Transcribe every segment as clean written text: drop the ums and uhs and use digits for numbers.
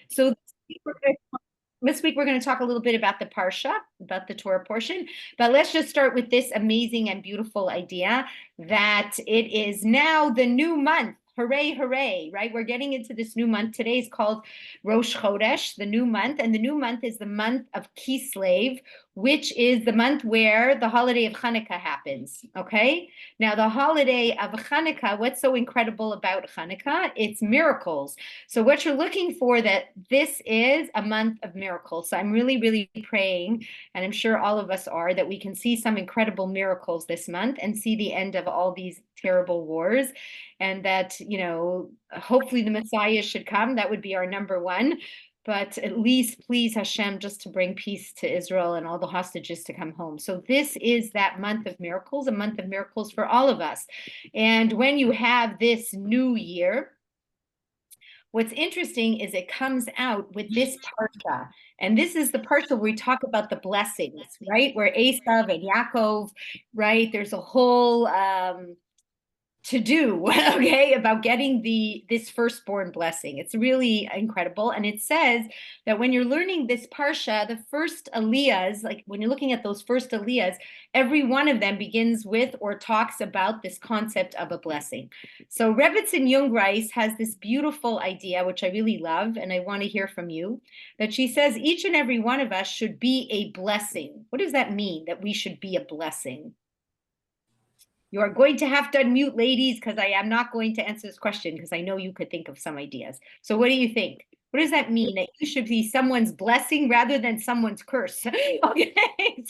So this week we're going to talk a little bit about the Parsha, about the Torah portion, but let's just start with this amazing and beautiful idea that it is now the new month. Hooray, hooray, right? We're getting into this new month. Today is called Rosh Chodesh, the new month, and the new month is the month of Kislev, which is the month where the holiday of Hanukkah happens, okay? Now, the holiday of Hanukkah, what's so incredible about Hanukkah? It's miracles. So what you're looking for, that this is a month of miracles. So I'm really, really praying, and I'm sure all of us are, that we can see some incredible miracles this month and see the end of all these terrible wars, and that, hopefully the Messiah should come. That would be our number one. But at least please Hashem just to bring peace to Israel and all the hostages to come home. So this is that month of miracles, a month of miracles for all of us. And when you have this new year, what's interesting is it comes out with this parsha. And this is the parsha where we talk about the blessings, right? Where Esav and Yaakov, right? There's a whole to do, okay, about getting this firstborn blessing. It's really incredible. And it says that when you're learning this parsha, the first aliyahs, like when you're looking at those first aliyahs, every one of them begins with or talks about this concept of a blessing. So Rebbetzin Jungreis has this beautiful idea, which I really love, and I want to hear from you, that she says each and every one of us should be a blessing. What does that mean, that we should be a blessing? You are going to have to unmute, ladies, because I am not going to answer this question because I know you could think of some ideas. So what do you think? What does that mean, that you should be someone's blessing rather than someone's curse? Okay,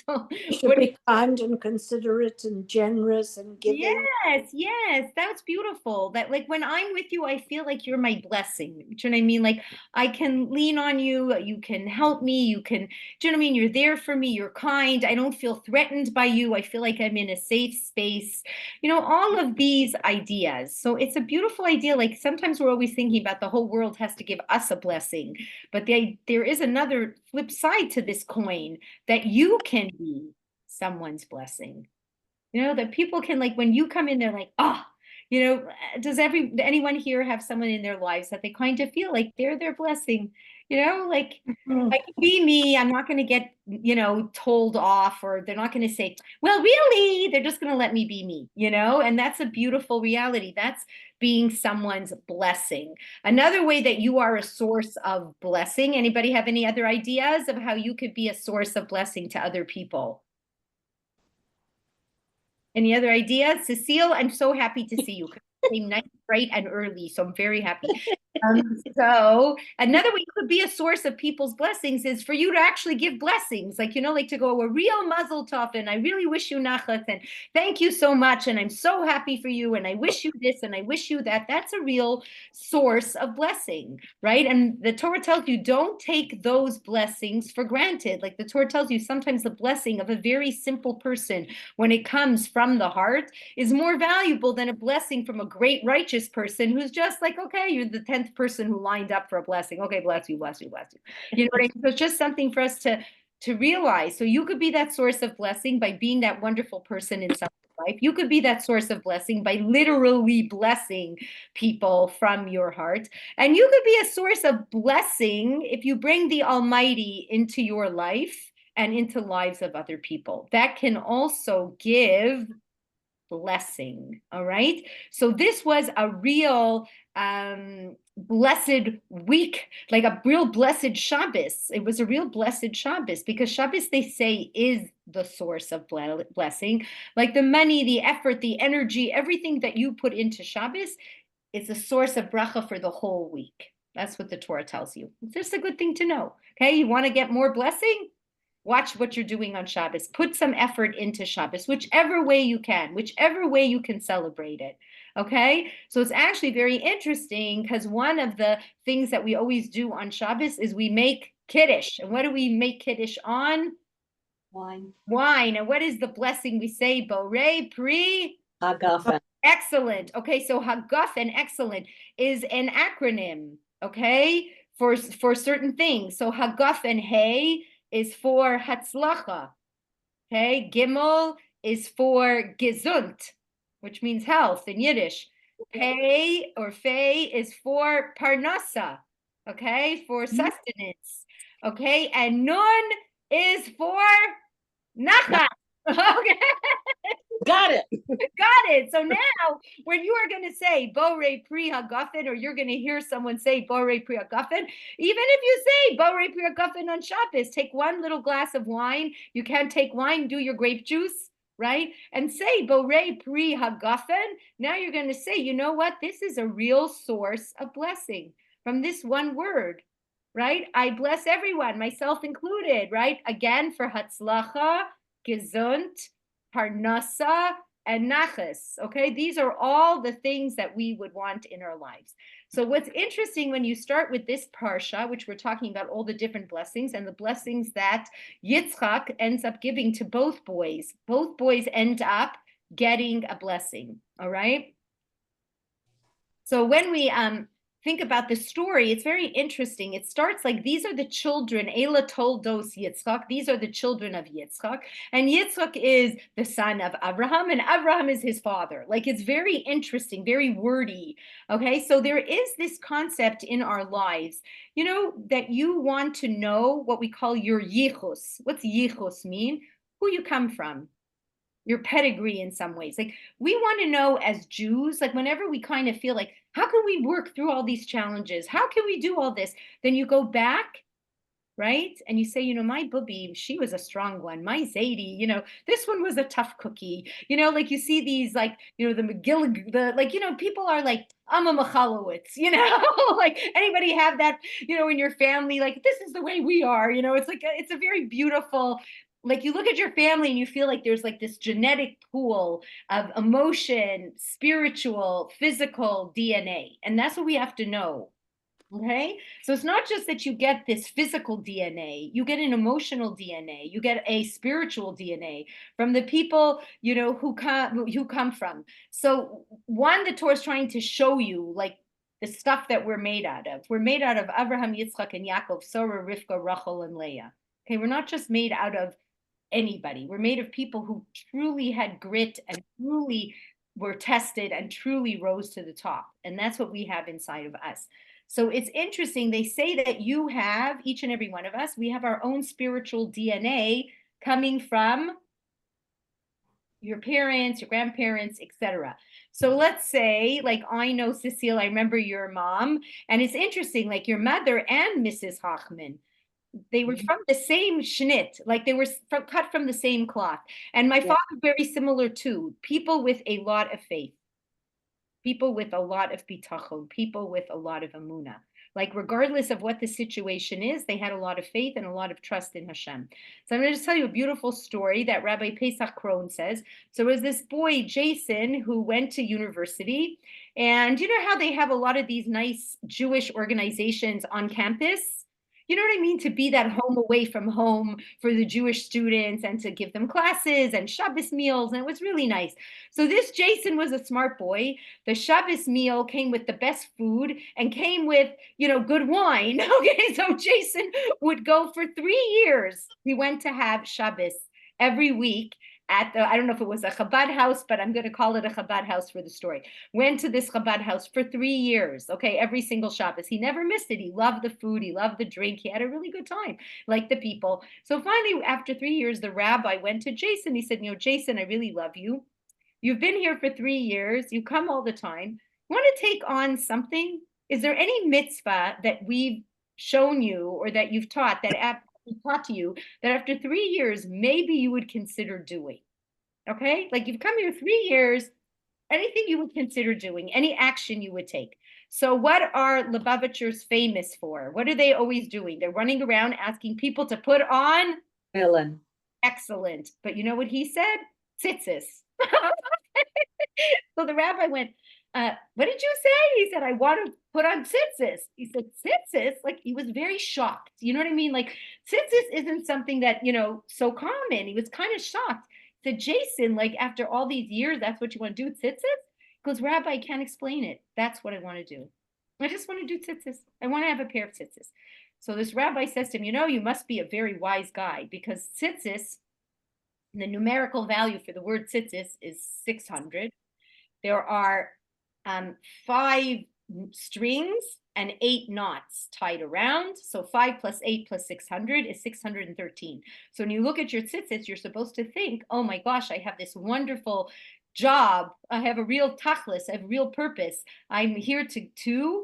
so you should be kind and considerate and generous and giving. Yes, that's beautiful. That, like, when I'm with you, I feel like you're my blessing. Do you know what I mean? Like, I can lean on you, you can help me, do you know what I mean? You're there for me, you're kind. I don't feel threatened by you. I feel like I'm in a safe space. All of these ideas. So it's a beautiful idea. Like, sometimes we're always thinking about the whole world has to give us a blessing, but there is another flip side to this coin, that you can be someone's blessing. That people can, like, when you come in, they're like, does anyone here have someone in their lives that they kind of feel like they're their blessing? Like, I can be me. I'm not going to get, told off, or they're not going to say, well, really, they're just going to let me be me, and that's a beautiful reality. That's being someone's blessing. Another way that you are a source of blessing. Anybody have any other ideas of how you could be a source of blessing to other people? Any other ideas? Cecile, I'm so happy to see you. You came nice, bright, and early, so I'm very happy. So another way you could be a source of people's blessings is for you to actually give blessings, like to go a real mazel tov, and I really wish you nachat, and thank you so much, and I'm so happy for you, and I wish you this, and I wish you that. That's a real source of blessing, right? And the Torah tells you, don't take those blessings for granted. Like, the Torah tells you, sometimes the blessing of a very simple person, when it comes from the heart, is more valuable than a blessing from a great righteous person who's just like, okay, you're the 10th person who lined up for a blessing. Okay, bless you, bless you, bless you. You know what I mean? So it's just something for us to realize. So you could be that source of blessing by being that wonderful person in someone's life. You could be that source of blessing by literally blessing people from your heart. And you could be a source of blessing if you bring the Almighty into your life and into lives of other people. That can also give blessing. All right. So this was a real blessed week, like a real blessed Shabbos. It was a real blessed Shabbos, because Shabbos, they say, is the source of blessing. Like, the money, the effort, the energy, everything that you put into Shabbos is a source of bracha for the whole week. That's what the Torah tells you. It's just a good thing to know. Okay, you want to get more blessing? Watch what you're doing on Shabbos. Put some effort into Shabbos, whichever way you can celebrate it. Okay? So it's actually very interesting, because one of the things that we always do on Shabbos is we make Kiddush. And what do we make Kiddush on? Wine. Wine. And what is the blessing we say? Borei Pri Hagafen. Excellent. Okay, so Hagafen, excellent, is an acronym, okay, for certain things. So Hagafen Hey is for Hatzlacha. Okay, Gimel is for Gesund, which means health in Yiddish. Pei or Fei is for Parnasa. okay, for sustenance, okay, and Nun is for nachas. Okay. Got it. Got it. So now, when you are going to say Borei Pri Hagafen, or you're going to hear someone say Borei Pri Hagafen, even if you say Borei Pri Hagafen on Shabbos, take one little glass of wine. You can't take wine, do your grape juice, right? And say Borei Pri Hagafen. Now you're going to say, you know what? This is a real source of blessing from this one word, right? I bless everyone, myself included, right? Again, for Hatzlacha, Gesund, Parnasa, and nachas. Okay, these are all the things that we would want in our lives. So what's interesting when you start with this parsha, which we're talking about all the different blessings and the blessings that Yitzchak ends up giving to both boys end up getting a blessing. All right. So when we think about the story, it's very interesting. It starts like these are the children, Ela toldos Yitzchak. These are the children of Yitzchak. And Yitzchak is the son of Abraham, and Abraham is his father. Like it's very interesting, very wordy. Okay, so there is this concept in our lives, you know, that you want to know what we call your yichus. What's yichus mean? Who you come from, your pedigree in some ways. Like we want to know as Jews, like whenever we kind of feel like, how can we work through all these challenges? How can we do all this? Then you go back, right? And you say, you know, my booby, she was a strong one. My Zadie, you know, this one was a tough cookie. You know, like you see these, like, you know, the McGill, the like, you know, people are like, I'm a Michalowicz, you know, like anybody have that, you know, in your family, like this is the way we are, you know, it's like, it's a very beautiful, like you look at your family and you feel like there's like this genetic pool of emotion, spiritual, physical DNA. And that's what we have to know. Okay. So it's not just that you get this physical DNA, you get an emotional DNA, you get a spiritual DNA from the people, you know, who come from. So one, the Torah is trying to show you like the stuff that we're made out of. We're made out of Abraham, Yitzchak, and Yaakov, Sarah, Rivka, Rachel, and Leah. Okay, we're not just made out of anybody. We're made of people who truly had grit and truly were tested and truly rose to the top. And that's what we have inside of us. So it's interesting. They say that you have, each and every one of us, we have our own spiritual DNA coming from your parents, your grandparents, etc. So let's say, like I know Cecile, I remember your mom, and it's interesting, like your mother and Mrs. Hochman, they were from the same schnit, like they were cut from the same cloth. And my father, very similar too. People with a lot of faith, people with a lot of bitachon, people with a lot of amuna. Like regardless of what the situation is, they had a lot of faith and a lot of trust in Hashem. So I'm going to just tell you a beautiful story that Rabbi Pesach Krohn says. So there was this boy, Jason, who went to university. And you know how they have a lot of these nice Jewish organizations on campus? You know what I mean? To be that home away from home for the Jewish students and to give them classes and Shabbos meals. And it was really nice. So this Jason was a smart boy. The Shabbos meal came with the best food and came with, you know, good wine. Okay, so Jason would go for 3 years. He went to have Shabbos every week at the, I don't know if it was a Chabad house, but I'm going to call it a Chabad house for the story. Went to this Chabad house for 3 years, okay, every single Shabbos. He never missed it. He loved the food. He loved the drink. He had a really good time, like the people. So finally, after 3 years, the rabbi went to Jason. He said, you know, Jason, I really love you. You've been here for 3 years. You come all the time. You want to take on something? Is there any mitzvah that we've shown you or that you've taught that taught to you that after 3 years, maybe you would consider doing? Okay. Like you've come here 3 years, anything you would consider doing, any action you would take. So what are Lubavitchers famous for? What are they always doing? They're running around asking people to put on. Ellen. Excellent. But you know what he said? Tzitzis. So the rabbi went, what did you say? He said, I want to put on tzitzis. He said, tzitzis? Like he was very shocked. You know what I mean? Like tzitzis isn't something that, you know, so common. He was kind of shocked. He said, Jason, like after all these years, that's what you want to do, tzitzis? He goes, Rabbi, I can't explain it. That's what I want to do. I just want to do tzitzis. I want to have a pair of tzitzis. So this rabbi says to him, you know, you must be a very wise guy because tzitzis, the numerical value for the word tzitzis is 600. There are 5 strings and 8 knots tied around. So 5 plus 8 plus 600 is 613. So when you look at your tzitzis, you're supposed to think, oh my gosh, I have this wonderful job. I have a real tachlis. I have real purpose. I'm here to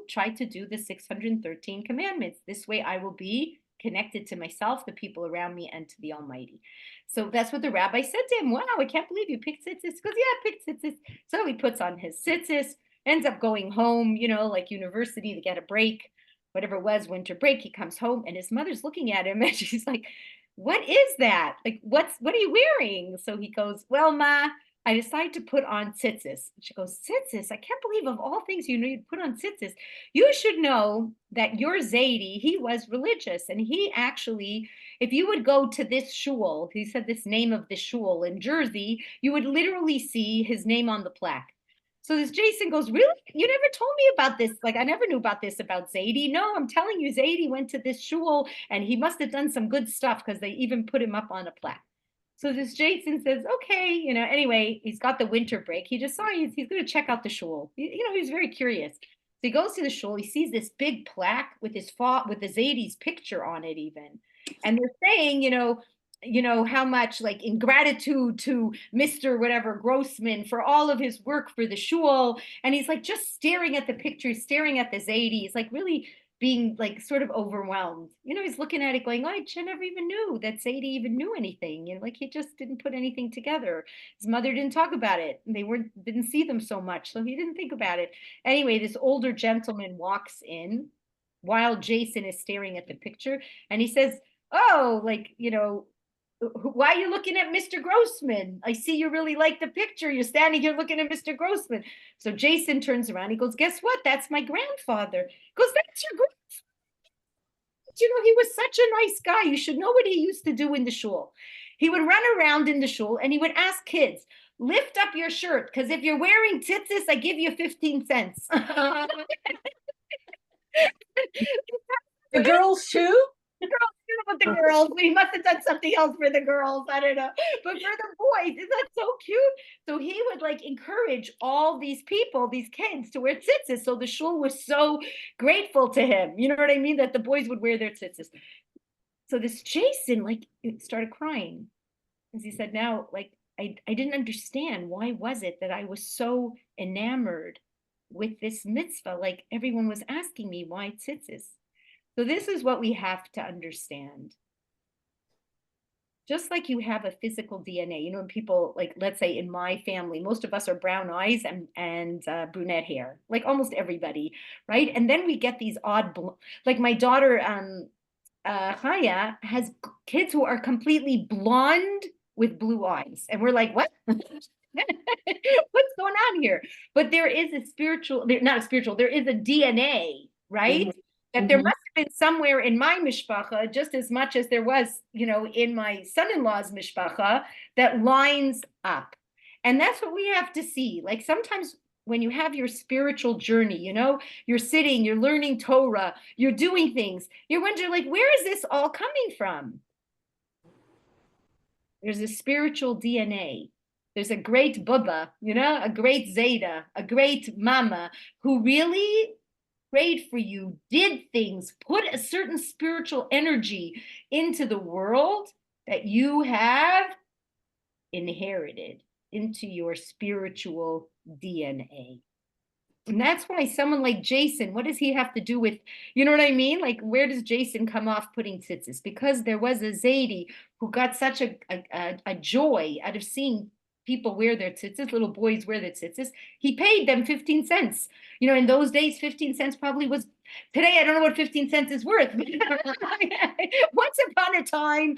try to do the 613 commandments. This way I will be connected to myself, the people around me, and to the Almighty. So that's what the rabbi said to him. Wow, I can't believe you picked tzitzis. He goes, yeah, I picked tzitzis. So he puts on his tzitzis, ends up going home, like university to get a break, whatever it was, winter break. He comes home and his mother's looking at him and she's like, what is that? Like, what are you wearing? So he goes, well, Ma, I decided to put on tzitzis. She goes, tzitzis? I can't believe of all things you'd put on tzitzis. You should know that your Zaidi, he was religious. And he actually, if you would go to this shul, he said this name of the shul in Jersey, you would literally see his name on the plaque. So this Jason goes, really? You never told me about this. Like, I never knew about this about Zaidi. No, I'm telling you, Zaidi went to this shul and he must have done some good stuff because they even put him up on a plaque. So this Jason says, okay, anyway, he's got the winter break. He just saw he's going to check out the shul. He's very curious. So he goes to the shul. He sees this big plaque with the Zaidi's picture on it even. And they're saying, how much like in gratitude to Mr. whatever Grossman for all of his work for the shul. And he's like just staring at the picture, staring at the Zaidi. He's like really being like sort of overwhelmed. He's looking at it going, oh, I never even knew that Zaidi even knew anything. Like he just didn't put anything together. His mother didn't talk about it. They didn't see them so much. So he didn't think about it. Anyway, this older gentleman walks in while Jason is staring at the picture. And he says, oh, like, why are you looking at Mr. Grossman? I see you really like the picture. You're standing here looking at Mr. Grossman. So Jason turns around. He goes, guess what? That's my grandfather. He goes, that's your grandfather. He was such a nice guy. You should know what he used to do in the shul. He would run around in the shul and he would ask kids, lift up your shirt, because if you're wearing tzitzis, I give you 15 cents. The girls too? With the girls, we must have done something else for the girls. I don't know, but for the boys, isn't that so cute? So he would like encourage all these people, these kids, to wear tzitzis. So the shul was so grateful to him. You know what I mean? That the boys would wear their tzitzis. So this Jason like started crying because he said, "Now, like I didn't understand why was it that I was so enamored with this mitzvah? Like everyone was asking me why tzitzis." So this is what we have to understand. Just like you have a physical DNA, when people like, let's say in my family, most of us are brown eyes and brunette hair, like almost everybody, right? And then we get these odd, like my daughter, Chaya, has kids who are completely blonde with blue eyes. And we're like, what? What's going on here? But there is a spiritual, not a spiritual, there is a DNA, right? Mm-hmm. That there must have been somewhere in my mishpacha, just as much as there was, in my son-in-law's mishpacha, that lines up. And that's what we have to see. Like sometimes when you have your spiritual journey, you're sitting, you're learning Torah, you're doing things, you're wondering like, where is this all coming from? There's a spiritual DNA. There's a great Bubba, a great Zeta, a great Mama who really prayed for you, did things, put a certain spiritual energy into the world that you have inherited into your spiritual DNA. And that's why someone like Jason, what does he have to do with, you know what I mean? Like, where does Jason come off putting tzitzis? Because there was a Zaidi who got such a joy out of seeing people wear their tzitzis, little boys wear their tzitzis. He paid them 15 cents. In those days, 15 cents probably was, today, I don't know what 15 cents is worth. Once upon a time,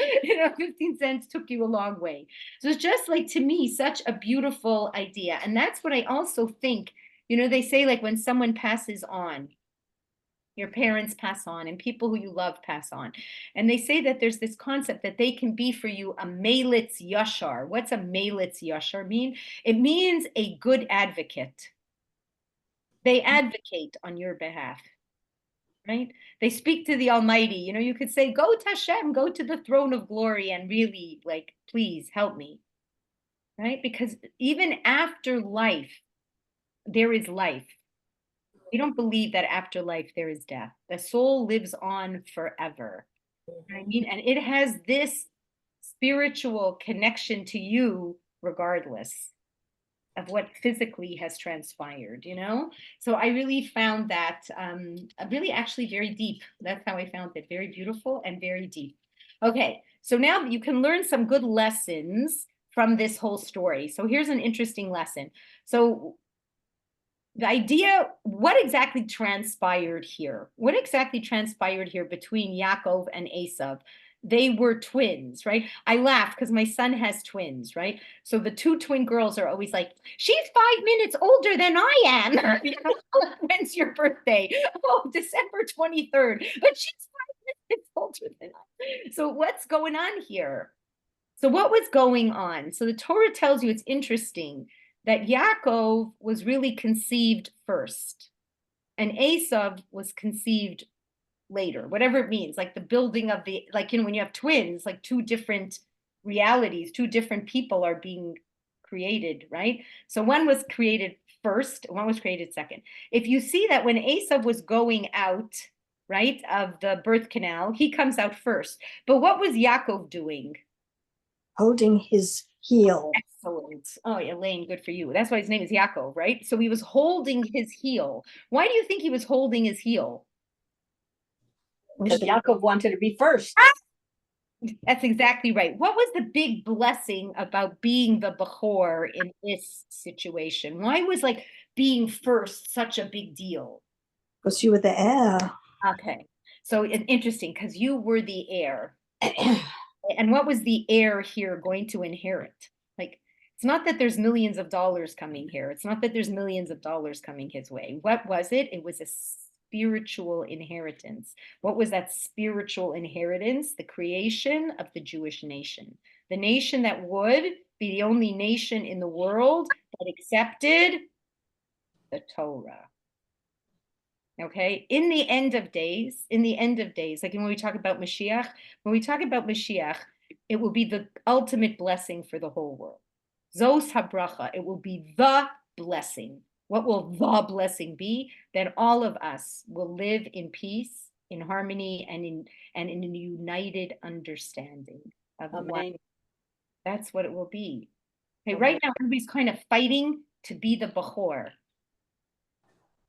15 cents took you a long way. So it's just like, to me, such a beautiful idea. And that's what I also think, they say like when someone passes on, your parents pass on and people who you love pass on. And they say that there's this concept that they can be for you a melitz yashar. What's a melitz yashar mean? It means a good advocate. They advocate on your behalf, right? They speak to the Almighty. You could say, go to Hashem, go to the throne of glory and really like, please help me, right? Because even after life, there is life. We don't believe that after life there is death. The soul lives on forever. I mean, and it has this spiritual connection to you regardless of what physically has transpired, you know? So I really found that really actually very deep. That's how I found it, very beautiful and very deep. Okay, so now you can learn some good lessons from this whole story. So here's an interesting lesson. So the idea, what exactly transpired here? What exactly transpired here between Yaakov and Esav? They were twins, right? I laugh because my son has twins, right? So the two twin girls are always like, she's 5 minutes older than I am. You know, when's your birthday? Oh, December 23rd. But she's 5 minutes older than I. So what's going on here? So what was going on? So the Torah tells you, it's interesting that Yaakov was really conceived first and Esav was conceived later, whatever it means, like the building of the, like, you know, when you have twins, like two different realities, two different people are being created, right? So one was created first, one was created second. If you see that when Esav was going out, right, of the birth canal, he comes out first. But what was Yaakov doing? Holding his heel. Excellent. Oh, Elaine, good for you. That's why his name is Yaakov, right? So he was holding his heel. Why do you think he was holding his heel? Because Yaakov wanted to be first. That's exactly right. What was the big blessing about being the Bechor in this situation? Why was like being first such a big deal? Because you were the heir. Okay. So it's interesting because you were the heir. And what was the heir here going to inherit? Like, it's not that there's millions of dollars coming here. It's not that there's millions of dollars coming his way. What was it? It was a spiritual inheritance. What was that spiritual inheritance? The creation of the Jewish nation, the nation that would be the only nation in the world that accepted the Torah. Okay, in the end of days, like when we talk about Mashiach, it will be the ultimate blessing for the whole world. Zos habracha, it will be the blessing. What will the blessing be? That all of us will live in peace, in harmony, and in a united understanding of what. That's what it will be. Okay, right now everybody's kind of fighting to be the Bechor.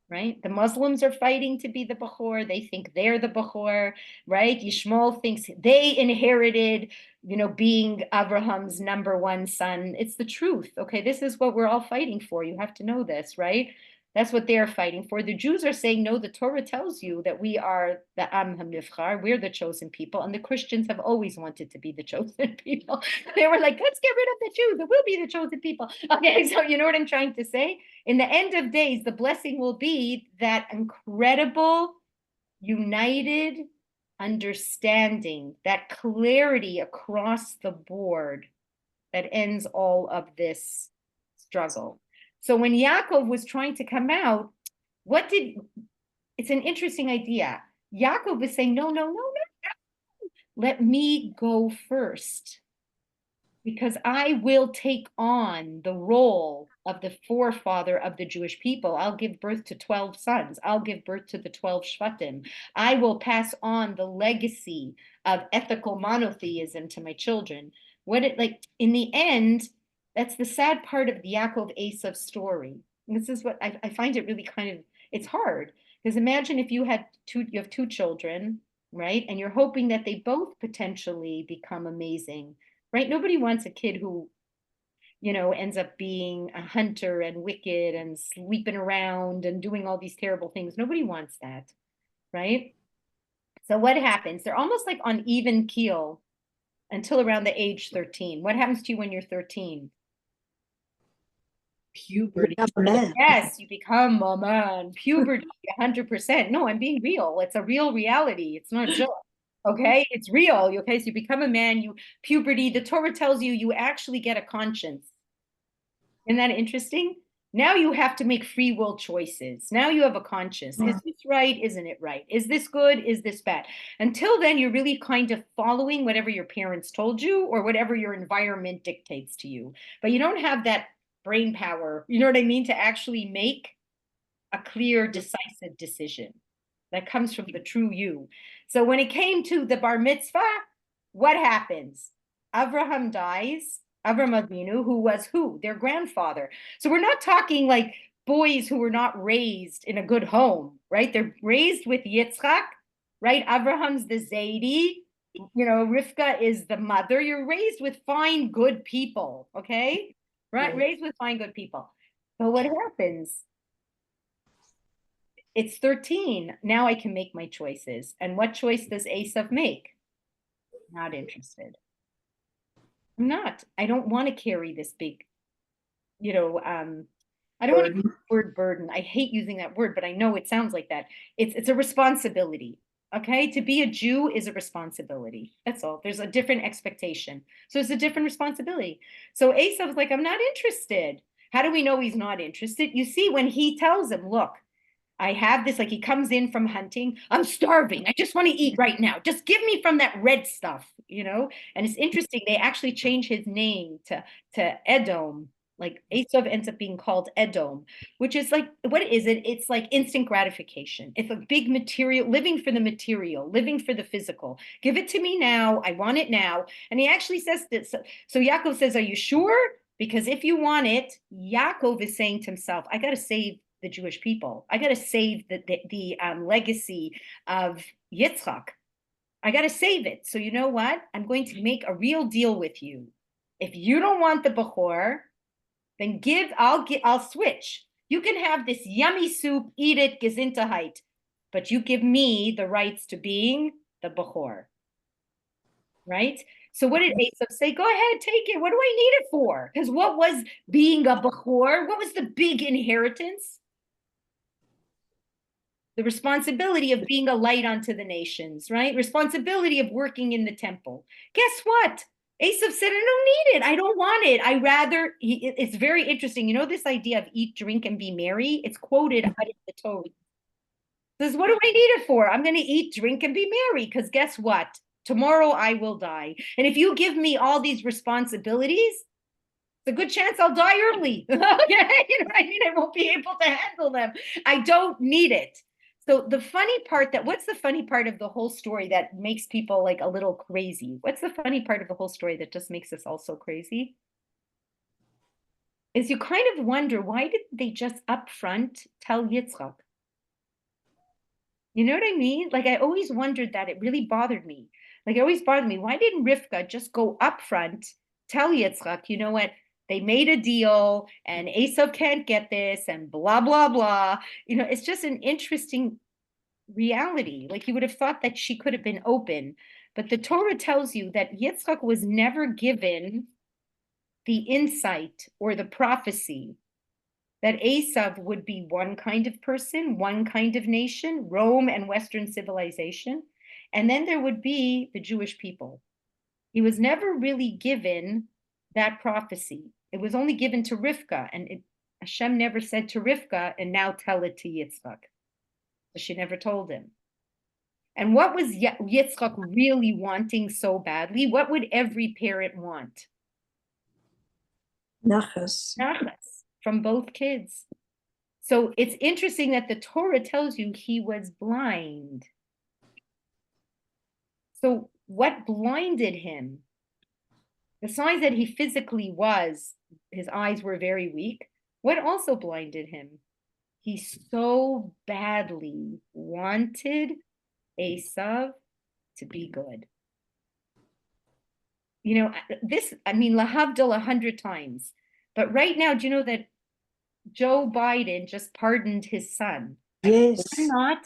Right? The Muslims are fighting to be the Bechor. They think they're the Bechor, right? Yishmael thinks they inherited, being Abraham's number one son. It's the truth. Okay, this is what we're all fighting for. You have to know this, right? That's what they're fighting for. The Jews are saying, no, the Torah tells you that we are the Am HaMivchar, we're the chosen people. And the Christians have always wanted to be the chosen people. They were like, let's get rid of the Jews. It will be the chosen people. Okay, so you know what I'm trying to say? In the end of days, the blessing will be that incredible, united understanding, that clarity across the board that ends all of this struggle. So when Yaakov was trying to come out, it's an interesting idea. Yaakov is saying, no, no, no, no, no. Let me go first, because I will take on the role of the forefather of the Jewish people. I'll give birth to 12 sons. I'll give birth to the 12 Shvatim. I will pass on the legacy of ethical monotheism to my children. In the end, that's the sad part of the Yaakov Esav story. And this is what I find it really it's hard. Because imagine if you have two children, right? And you're hoping that they both potentially become amazing, right? Nobody wants a kid who, ends up being a hunter and wicked and sleeping around and doing all these terrible things. Nobody wants that, right? So what happens? They're almost like on even keel until around the age 13. What happens to you when you're 13? Puberty. Yes, you become a man. Puberty, 100%. No, I'm being real. It's a real reality. It's not a joke. Okay, it's real. Okay, so you become a man, puberty, the Torah tells you you actually get a conscience. Isn't that interesting? Now you have to make free will choices. Now you have a conscience. Is this right? Isn't it right? Is this good? Is this bad? Until then, you're really kind of following whatever your parents told you or whatever your environment dictates to you. But you don't have that brain power, you know what I mean, to actually make a clear, decisive decision that comes from the true you. So when it came to the bar mitzvah, what happens? Avraham dies. Avram Avinu, who was who? Their grandfather. So we're not talking like boys who were not raised in a good home, right? They're raised with Yitzchak, right? Abraham's the Zaidi, Rivka is the mother. You're raised with fine, good people, okay? Right? Raised with fine, good people. But what happens? It's 13. Now I can make my choices. And what choice does Esav make? Not interested. I'm not. I don't want to carry this big, I don't want to use the word burden. I hate using that word, but I know it sounds like that. It's a responsibility. Okay, to be a Jew is a responsibility. That's all. There's a different expectation. So it's a different responsibility. So Esav's like, I'm not interested. How do we know he's not interested? You see, when he tells him, look, I have this, like he comes in from hunting. I'm starving. I just want to eat right now. Just give me from that red stuff, And it's interesting. They actually change his name to Edom. Like Esav ends up being called Edom, which is like, what is it? It's like instant gratification. It's a big material, living for the material, living for the physical. Give it to me now. I want it now. And he actually says this. So Yaakov says, are you sure? Because if you want it, Yaakov is saying to himself, I got to save the Jewish people. I got to save the legacy of Yitzchak. I got to save it. So you know what? I'm going to make a real deal with you. If you don't want the Bechor, then I'll switch. You can have this yummy soup, eat it, Gesundheit, but you give me the rights to being the Bechor. Right? So what did Esav say? Go ahead, take it. What do I need it for? Because what was being a Bechor? What was the big inheritance? The responsibility of being a light unto the nations, right? Responsibility of working in the temple. Guess what? Esav said, I don't need it. I don't want it. It's very interesting. This idea of eat, drink, and be merry? It's quoted out of the Torah. It says, what do I need it for? I'm going to eat, drink, and be merry. Because guess what? Tomorrow I will die. And if you give me all these responsibilities, it's a good chance I'll die early. Okay? I won't be able to handle them. I don't need it. So what's the funny part of the whole story that makes people like a little crazy? What's the funny part of the whole story that just makes us all so crazy? Is you kind of wonder, why did they just up front tell Yitzchak? You know what I mean? Like I always wondered that. It really bothered me. Like it always bothered me. Why didn't Rivka just go up front, tell Yitzchak, you know what? They made a deal and Esav can't get this and blah, blah, blah. It's just an interesting reality. Like you would have thought that she could have been open. But the Torah tells you that Yitzchak was never given the insight or the prophecy that Esav would be one kind of person, one kind of nation, Rome and Western civilization. And then there would be the Jewish people. He was never really given that prophecy. It was only given to Rivka, and Hashem never said to Rivka, and now tell it to Yitzchak. So she never told him. And what was Yitzchak really wanting so badly? What would every parent want? Nachas. Nachas from both kids. So it's interesting that the Torah tells you he was blind. So what blinded him? Besides that he physically his eyes were very weak. What also blinded him? He so badly wanted Esav to be good. Lahavdil 100 times. But right now, do you know that Joe Biden just pardoned his son? Yes. Not.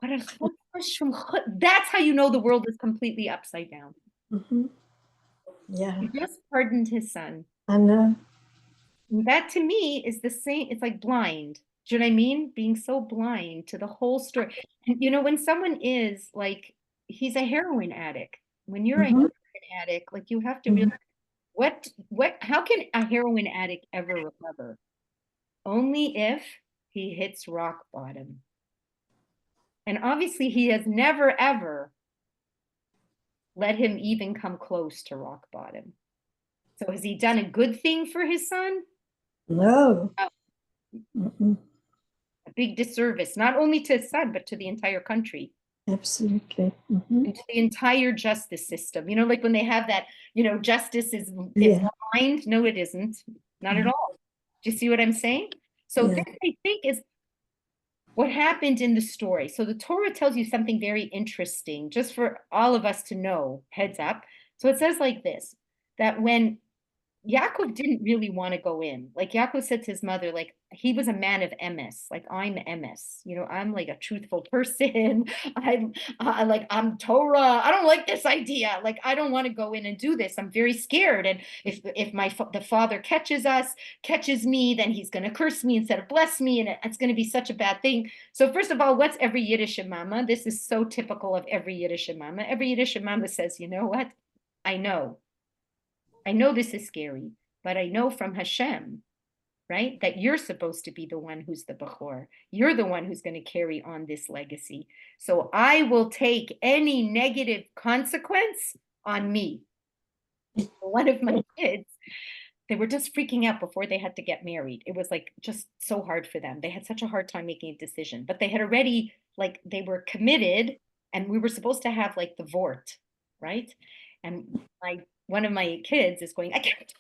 That's how you know the world is completely upside down. Mm-hmm. Yeah. He just pardoned his son. I know. That to me is the same. It's like blind. Do you know what I mean? Being so blind to the whole story. And when someone is like, he's a heroin addict. When you're a heroin addict, like you have to realize how can a heroin addict ever recover? Only if he hits rock bottom. And obviously he has never, ever let him even come close to rock bottom. So has he done a good thing for his son? No. Oh. Mm-mm. A big disservice, not only to his son, but to the entire country. Absolutely. And to the entire justice system. You know, like when they have that, justice is Yeah. blind. No, it isn't. Not at all. Do you see what I'm saying? So Yeah. this, I think, is what happened in the story. So the Torah tells you something very interesting, just for all of us to know, heads up. So it says like this, that when Yaakov didn't really want to go in. Like Yaakov said to his mother, like he was a man of emes, like I'm emes, I'm like a truthful person. I'm Torah. I don't like this idea. Like I don't want to go in and do this. I'm very scared. And if the father catches me, then he's going to curse me instead of bless me, and it's going to be such a bad thing. So first of all, what's every Yiddish mama? This is so typical of every Yiddish mama. Every Yiddish mama says, you know what? I know this is scary, but I know from Hashem, right, that you're supposed to be the one who's the Bechor. You're the one who's going to carry on this legacy. So I will take any negative consequence on me. One of my kids, they were just freaking out before they had to get married. It was like just so hard for them. They had such a hard time making a decision, but they had already, like, they were committed, and we were supposed to have like the vort, right? And one of my kids is going, I can't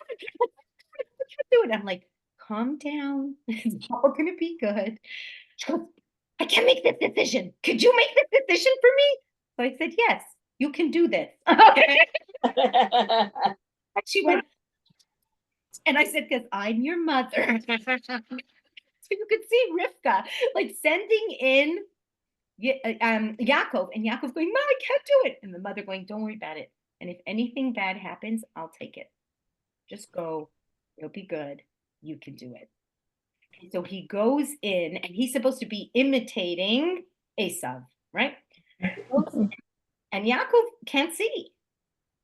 do it. I'm like, calm down. It's all going to be good. She goes, I can't make this decision. Could you make this decision for me? So I said, yes, you can do this. And she went, and I said, because I'm your mother. So you could see Rivka like sending in Yaakov, and Yaakov going, Mom, I can't do it. And the mother going, don't worry about it. And if anything bad happens, I'll take it. Just go. It'll be good. You can do it. So he goes in, and he's supposed to be imitating Esav, right? And Yaakov can't see,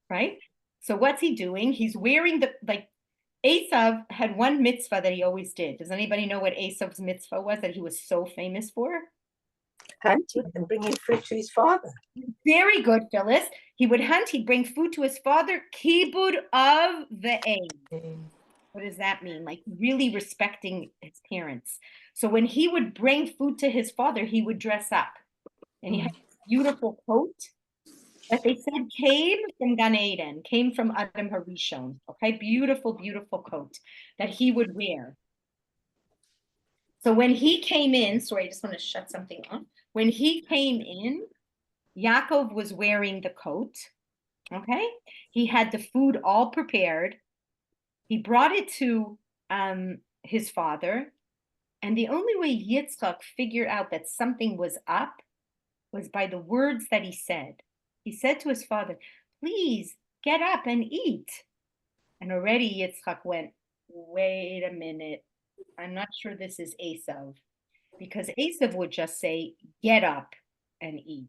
right? So what's he doing? He's wearing Esav had one mitzvah that he always did. Does anybody know what Esav's mitzvah was that he was so famous for? Hunting and bringing food to his father. Very good, Phyllis. He would hunt. He'd bring food to his father. Kibud of the aim. What does that mean? Like really respecting his parents. So when he would bring food to his father, he would dress up. And he had a beautiful coat that they said came from Gan Eden, came from Adam Harishon. Okay, beautiful, beautiful coat that he would wear. So when he came in, sorry, I just want to shut something off. When he came in, Yaakov was wearing the coat. Okay, he had the food all prepared. He brought it to his father, and the only way Yitzchak figured out that something was up was by the words that he said. He said to his father, please get up and eat. And already Yitzchak went, wait a minute. I'm not sure this is Esav, because Esav would just say, get up and eat.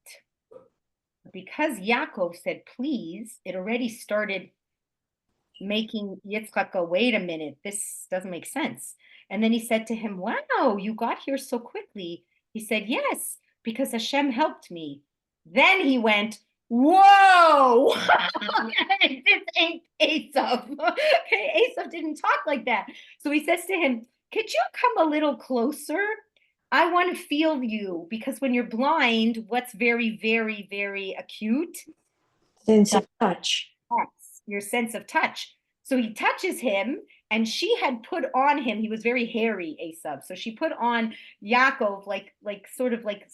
Because Yaakov said, please, it already started making Yitzchak go, wait a minute, this doesn't make sense. And then he said to him, wow, you got here so quickly. He said, yes, because Hashem helped me. Then he went, whoa, this ain't Esav. Okay, Esav didn't talk like that. So he says to him, could you come a little closer? I want to feel you, because when you're blind, what's very, very, very acute? Sense of touch. Yes, your sense of touch. So he touches him, and she had put on him, he was very hairy, Esav. So she put on Yaakov like sort of like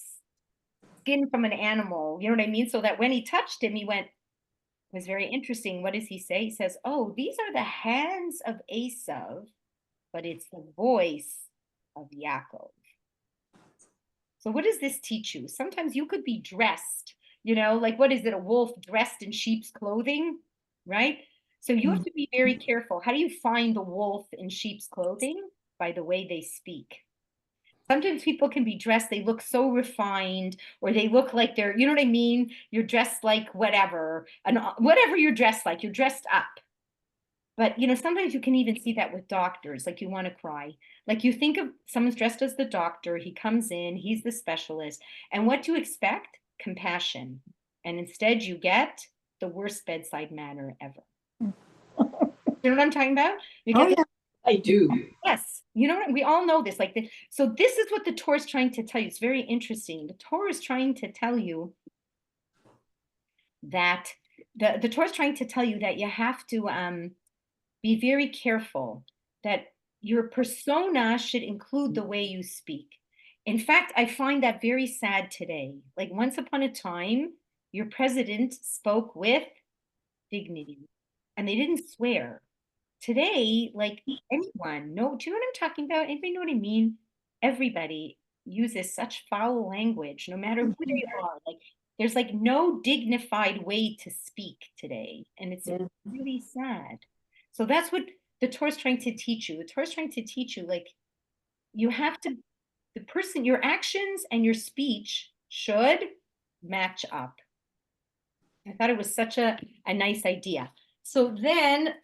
skin from an animal, you know what I mean? So that when he touched him, he went, it was very interesting. What does he say? He says, oh, these are the hands of Esav, but it's the voice of Yaakov. So what does this teach you? Sometimes you could be dressed, like what is it, a wolf dressed in sheep's clothing, right? So you have to be very careful. How do you find the wolf in sheep's clothing? By the way they speak. Sometimes people can be dressed, they look so refined, or they look like they're, you know what I mean? You're dressed like whatever, and whatever you're dressed like, you're dressed up. But, sometimes you can even see that with doctors, like you want to cry. Like you think of someone's dressed as the doctor, he comes in, he's the specialist. And what do you expect? Compassion. And instead you get the worst bedside manner ever. You know what I'm talking about? You get I do. Yes, you know, we all know this. So this is what the Torah is trying to tell you. It's very interesting. The Torah is trying to tell you that the Torah is trying to tell you that you have to be very careful that your persona should include the way you speak. In fact, I find that very sad today. Like once upon a time, your president spoke with dignity and they didn't swear. Today, like anyone, no, do you know what I'm talking about? Anybody know what I mean? Everybody uses such foul language, no matter who they are. Like there's like no dignified way to speak today. And it's really sad. So that's what the Torah is trying to teach you. The Torah is trying to teach you, like, you have to, the person, your actions and your speech should match up. I thought it was such a nice idea. So then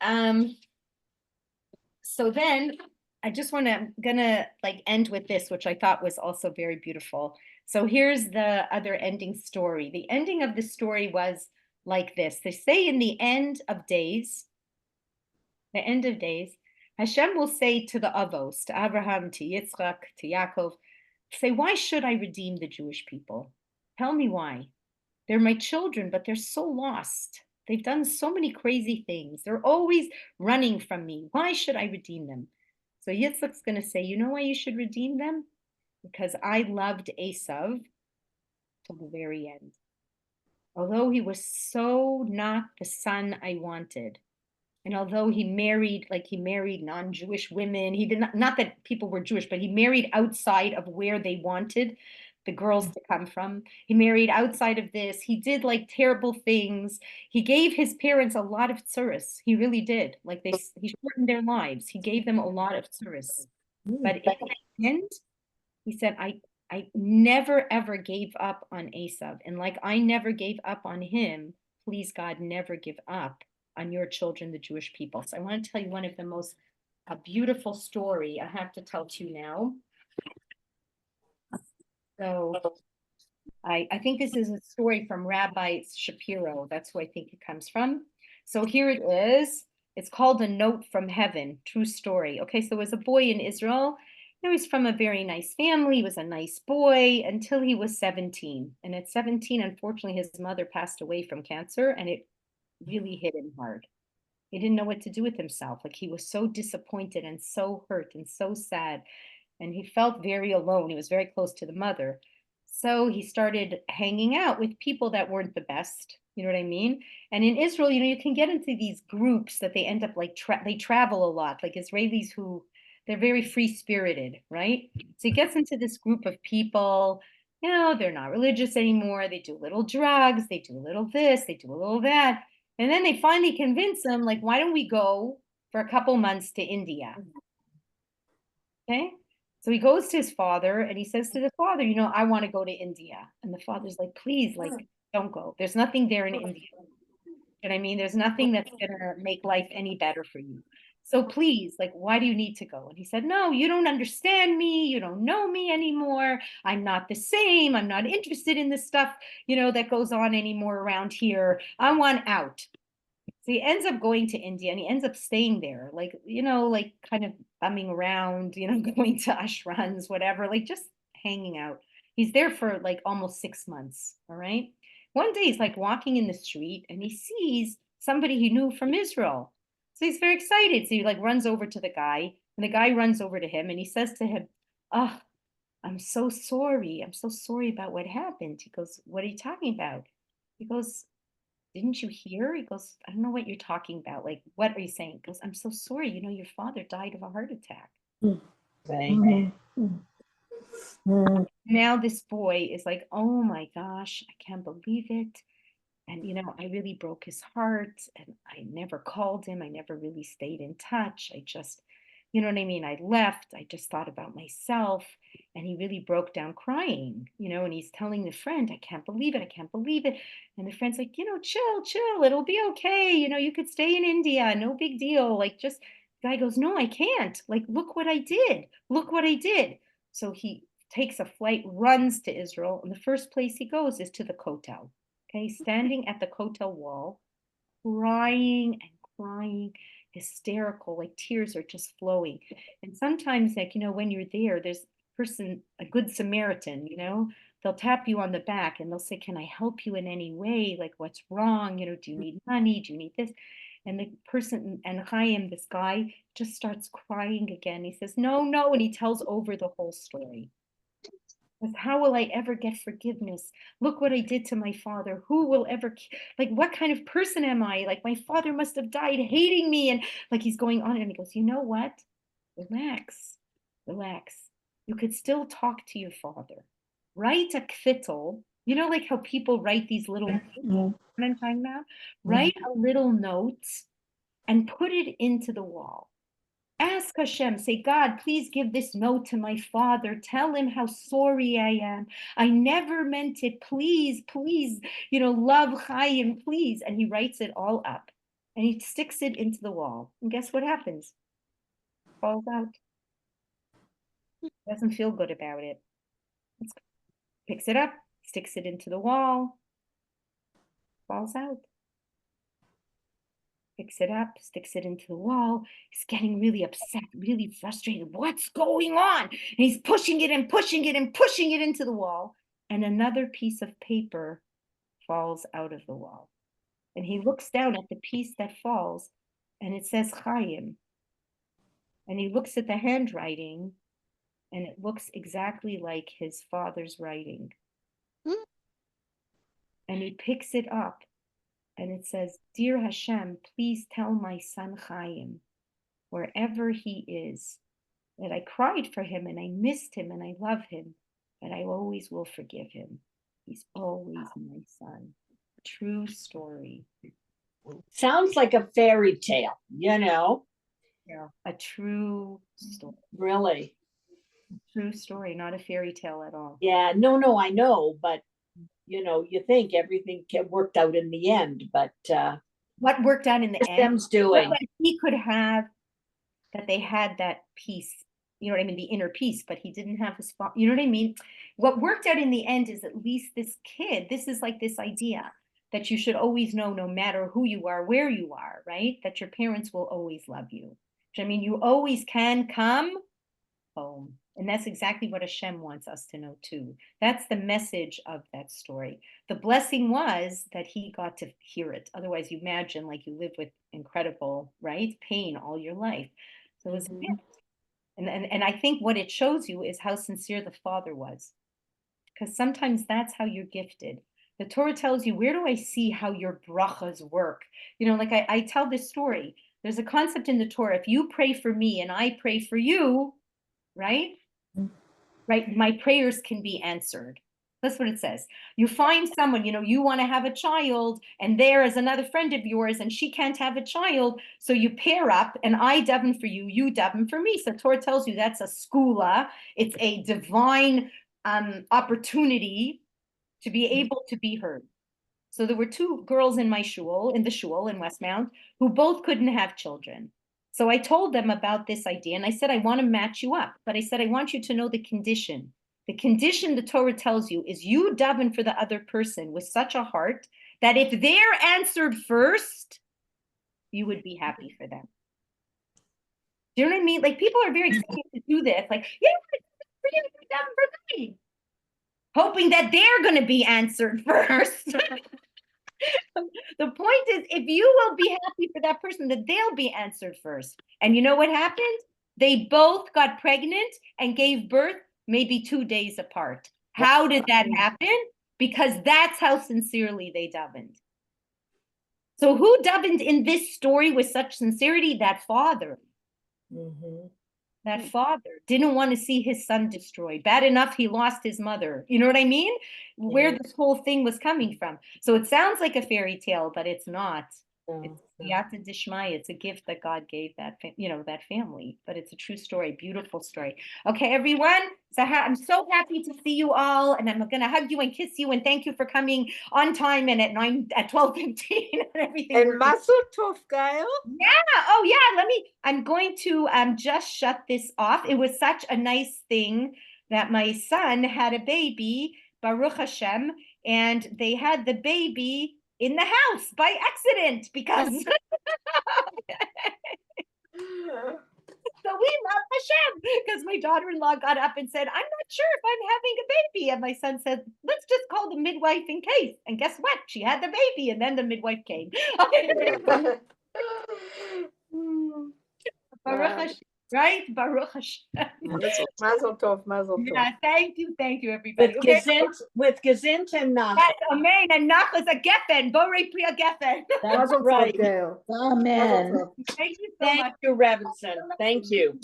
I just gonna like end with this, which I thought was also very beautiful. So here's the other ending story. The ending of the story was like this. They say in the end of days, Hashem will say to the Avos, to Abraham, to Yitzchak, to Yaakov, say, why should I redeem the Jewish people? Tell me why. They're my children, but they're so lost. They've done so many crazy things. They're always running from me. Why should I redeem them? So Yitzchak's going to say, you know why you should redeem them? Because I loved Esav till the very end. Although he was so not the son I wanted, and although he married non-Jewish women, he did not that people were Jewish, but he married outside of where they wanted the girls to come from. He married outside of this. He did like terrible things. He gave his parents a lot of tsuris. He really did. Like he shortened their lives. He gave them a lot of tsuris. But in the end, he said, I never ever gave up on Esav. And like I never gave up on him, please God, never give up on your children, the Jewish people. So I want to tell you one of the most beautiful story I have to tell to you now. So I think this is a story from Rabbi Shapiro. That's who I think it comes from. So here it is. It's called A Note from Heaven, true story. Okay, so there was a boy in Israel. He was from a very nice family. He was a nice boy until he was 17. And at 17, unfortunately, his mother passed away from cancer, and it really hit him hard. He didn't know what to do with himself. Like he was so disappointed and so hurt and so sad. And he felt very alone. He was very close to the mother. So he started hanging out with people that weren't the best. You know what I mean? And in Israel, you can get into these groups that they end up like, they travel a lot, like Israelis who, they're very free spirited, right? So he gets into this group of people, they're not religious anymore. They do a little drugs, they do a little this, they do a little that. And then they finally convince him, like, why don't we go for a couple months to India? Okay. So he goes to his father and he says to the father, I want to go to India. And the father's like, please, like, don't go. There's nothing there in India. You know what I mean? There's nothing that's going to make life any better for you. So please, like, why do you need to go? And he said, no, you don't understand me. You don't know me anymore. I'm not the same. I'm not interested in the stuff, that goes on anymore around here. I want out. So he ends up going to India and he ends up staying there, like, like kind of bumming around, going to ashrams, whatever, like just hanging out. He's there for like almost 6 months. All right. One day he's like walking in the street and he sees somebody he knew from Israel. So he's very excited. So he like runs over to the guy and the guy runs over to him and he says to him, oh, I'm so sorry. I'm so sorry about what happened. He goes, what are you talking about? He goes, didn't you hear? He goes, I don't know what you're talking about. Like, what are you saying? He goes, I'm so sorry. Your father died of a heart attack. Now this boy is like, oh my gosh, I can't believe it. And, I really broke his heart and I never called him. I never really stayed in touch. I just, you know what I mean? I left. I just thought about myself. And he really broke down crying, and he's telling the friend, I can't believe it. I can't believe it. And the friend's like, chill. It'll be okay. You could stay in India. No big deal. Like, just, the guy goes, no, I can't. Like, look what I did. Look what I did. So he takes a flight, runs to Israel. And the first place he goes is to the Kotel. Okay, standing at the Kotel wall, crying and crying. hysterical, like tears are just flowing. And sometimes, like, when you're there, there's a person, a good Samaritan, they'll tap you on the back and they'll say, can I help you in any way? Like, what's wrong? Do you need money? Do you need this? And the person, and Chaim, this guy, just starts crying again. He says, no, no. And he tells over the whole story. How will I ever get forgiveness? Look what I did to my father. Who will ever, like, what kind of person am I? Like, my father must have died hating me. And like, he's going on and he goes, you know what? Relax, relax. You could still talk to your father. Write a kvittel. Like how people write these little notes, what I'm talking about? Write a little note and put it into the wall. Ask Hashem, say, God, please give this note to my father. Tell him how sorry I am. I never meant it. Please, please, love Chaim, please. And he writes it all up and he sticks it into the wall. And guess what happens? Falls out. Doesn't feel good about it. Picks it up, sticks it into the wall, falls out. Picks it up, sticks it into the wall. He's getting really upset, really frustrated. What's going on? And he's pushing it and pushing it and pushing it into the wall. And another piece of paper falls out of the wall. And he looks down at the piece that falls and it says Chaim. And he looks at the handwriting and it looks exactly like his father's writing. And he picks it up. And it says, Dear Hashem, please tell my son Chaim, wherever he is, that I cried for him and I missed him and I love him, but I always will forgive him. He's always my son. True story. Sounds like a fairy tale, Yeah, a true story. Really? A true story, not a fairy tale at all. Yeah, no, I know, but you think everything worked out in the end, but what worked out in the end? Hashem's doing. What he could have, that they had that peace, you know what I mean, the inner peace, but he didn't have his, you know what I mean? What worked out in the end is at least this kid, this is like this idea that you should always know, no matter who you are, where you are, right? That your parents will always love you. I mean, you always can come home. And that's exactly what Hashem wants us to know too. That's the message of that story. The blessing was that he got to hear it. Otherwise, you imagine like you live with incredible, right, pain all your life. So it was a gift. And I think what it shows you is how sincere the father was. Because sometimes that's how you're gifted. The Torah tells you, where do I see how your brachas work? Like I tell this story. There's a concept in the Torah. If you pray for me and I pray for you, right? Right, my prayers can be answered. That's what it says. You find someone, you want to have a child, and there is another friend of yours, and she can't have a child, so you pair up, and I daven for you, you daven for me. So Torah tells you that's a skula. It's a divine opportunity to be able to be heard. So there were two girls in the shul in Westmount, who both couldn't have children. So I told them about this idea and I said, I want to match you up, but I said, I want you to know the condition. The condition the Torah tells you is you daven for the other person with such a heart that if they're answered first, you would be happy for them. Do you know what I mean? Like people are very excited to do this. Like, yeah, for you, daven for me. Hoping that they're going to be answered first. The point is, if you will be happy for that person, that they'll be answered first. And you know what happened? They both got pregnant and gave birth maybe 2 days apart. How did that happen? Because that's how sincerely they davened. So who davened in this story with such sincerity? That father. That father didn't want to see his son destroyed. Bad enough he lost his mother. You know what I mean? Where this whole thing was coming from. So it sounds like a fairy tale, but it's not. It's Yata Dishmaya. It's a gift that God gave that family. But it's a true story, beautiful story. Okay, everyone. So I'm so happy to see you all, and I'm gonna hug you and kiss you and thank you for coming on time and at 12:15 and everything. And Mazel Tov, Gail. Yeah. Oh, yeah. I'm going to just shut this off. It was such a nice thing that my son had a baby, Baruch Hashem, and they had the baby in the house by accident because Hashem, because my daughter-in-law got up and said, I'm not sure if I'm having a baby. And my son said, let's just call the midwife in case. And guess what? She had the baby, and then the midwife came. Baruch Hashem, right? Baruch Hashem. Mazel tov, mazel tov. Yeah, thank you, everybody. With Okay. Gesint and Nach. Yes, amen. And Nachas a geffen, Borei Priya geffen. That's Mazel tov, right. Gail. Amen. Mazel tov. Thank you so Thank much. you, Robinson. Thank you.